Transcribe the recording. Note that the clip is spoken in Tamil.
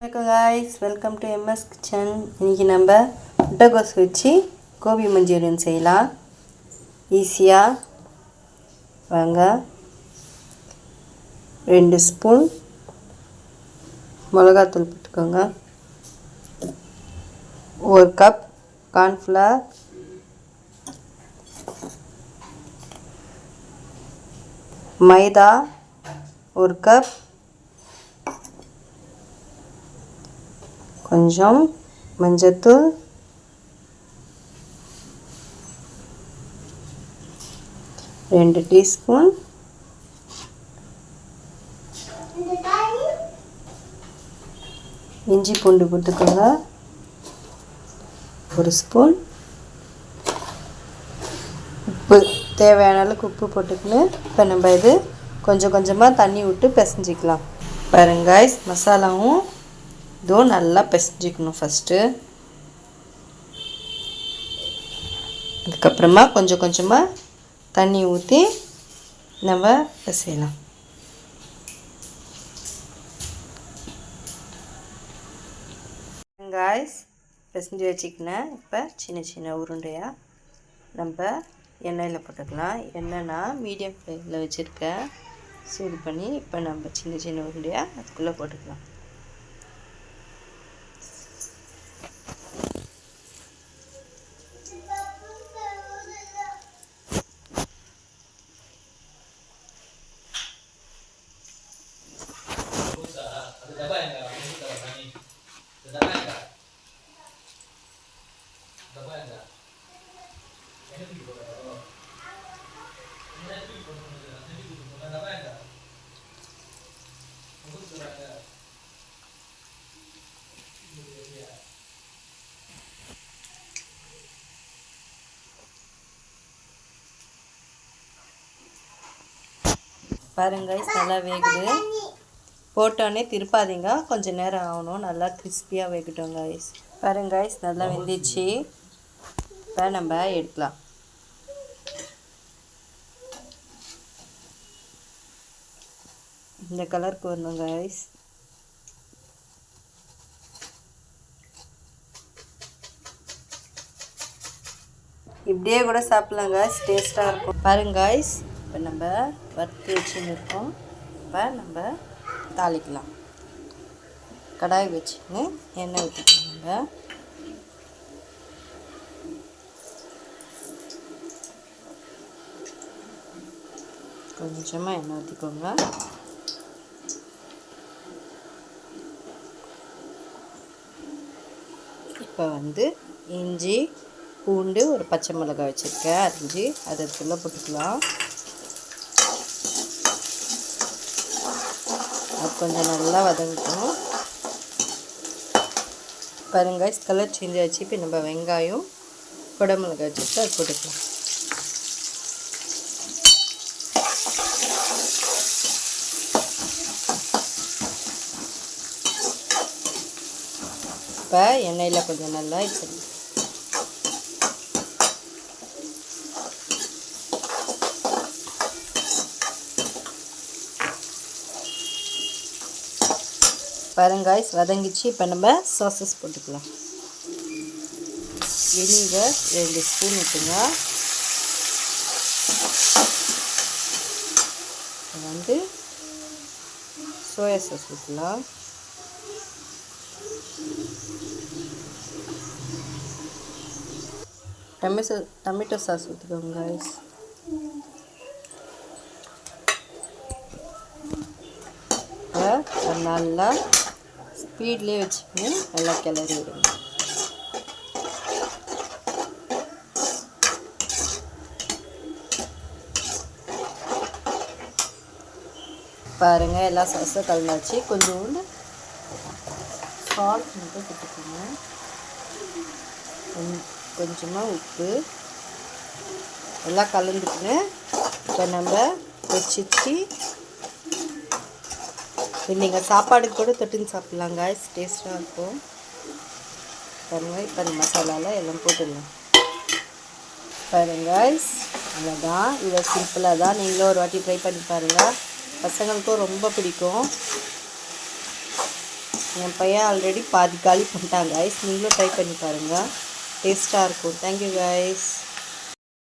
வணக்கம் guys, welcome to MS kitchen. இன்றைக்கி நம்ம முட்டைகோஸ் வச்சு கோபி மஞ்சூரியன் செய்யலாம். ஈஸியாக வாங்க. 2 ஸ்பூன் மிளகாத்தூள் போட்டுக்கோங்க. 1 கப் கார்ன்ஃப்ளவர், மைதா 1 கப், கொஞ்சம் மஞ்சத்தூள், ரெண்டு டீஸ்பூன் இஞ்சி பூண்டு போட்டுக்கோங்க. 1 ஸ்பூன் உப்பு, தேவையான அளவுக்கு உப்பு போட்டுக்கின்னு இப்போ நம்ம இது கொஞ்சம் கொஞ்சமாக தண்ணி விட்டு பிசைஞ்சிக்கலாம். பாருங்க guys, மசாலாவும் இதுவும் நல்லா பிசைஞ்சிக்கணும் ஃபஸ்ட்டு. அதுக்கப்புறமா கொஞ்சம் கொஞ்சமாக தண்ணி ஊற்றி நம்ம பிசையலாம். காய்ஸ், பிசைஞ்சு வச்சுக்கினேன். இப்போ சின்ன சின்ன உருண்டையாக நம்ம எண்ணெயில் போட்டுக்கலாம். எண்ணெய்னா மீடியம் ஃப்ளேமில் வச்சுருக்கேன், சூடு பண்ணி இப்போ நம்ம சின்ன சின்ன உருண்டையாக அதுக்குள்ளே போட்டுக்கலாம். பாருங்க guys, நல்லா வேகுது. போட்டோன்னே திருப்பாதீங்க, கொஞ்சம் நேரம் ஆகணும். நல்லா கிறிஸ்பியாக வேகட்டும் guys. பாருங்க guys, நல்லா வெந்துச்சு. இப்போ நம்ம எடுக்கலாம். இந்த கலருக்கு வரணும் guys. இப்படியே கூட சாப்பிட்லாங்க, டேஸ்ட்டாக இருக்கும். பாருங்க guys, இப்போ நம்ம வறுத்து வச்சுன்னு இருக்கோம். இப்போ நம்ம தாளிக்கலாம். கடாய் வச்சுன்னு எண்ணெய் ஊற்றிக்கோங்க. கொஞ்சமாக எண்ணெய் ஊற்றிக்கோங்க. இப்போ இஞ்சி பூண்டு ஒரு பச்சை மிளகாய் வச்சுருக்கேன், அரிஞ்சு அதை அதுக்குள்ளே போட்டுக்கலாம். அது கொஞ்சம் நல்லா வதங்கணும். பாருங்க கலர் சேஞ்ச் ஆச்சு. இப்போ நம்ம வெங்காயம் கொடை மிளகாய் வச்சுட்டு அது போட்டுக்கலாம். இப்போ எண்ணெயில் கொஞ்சம் நல்லா சரி. பாருங்க guys, வதங்கிச்சு. இப்போ நம்ம சாஸஸ் போட்டுக்கலாம். வினிகர் 2 ஸ்பூன் ஊற்றுங்க. சோயா சாஸ் ஊற்றலாம். டொமேட்டோ சாஸ் ஊற்றிக்கோங்க guys. நல்லா ஸ்பீட்லேயே வச்சுக்கோங்க, நல்லா கிளறி விடுங்க. பாருங்கள், எல்லா சாஸும் கலந்தாச்சு. கொஞ்சோண்டு சால்ட் மட்டும் போட்டுக்கோங்க, கொஞ்சமாக உப்பு, எல்லாம் கலந்துக்குங்க. இப்போ நம்ம வச்சு நீங்கள் சாப்பாடுக்கு கூட தொட்டுன்னு சாப்பிட்லாம் guys, டேஸ்ட்டாக இருக்கும். பாருங்க, இப்போ அந்த மசாலாவில் எல்லாம் போட்டுடலாம். பாருங்க guys, அவ்வளோதான். இவ்வளோ சிம்பிளாக தான். நீங்களும் ஒரு வாட்டி ட்ரை பண்ணி பாருங்கள், பசங்களுக்கும் ரொம்ப பிடிக்கும். என் பையன் ஆல்ரெடி பாதி காலி பண்ணிட்டாங்க கைஸ். நீங்களும் ட்ரை பண்ணி பாருங்கள், டேஸ்ட்டாக இருக்கும். Thank you guys.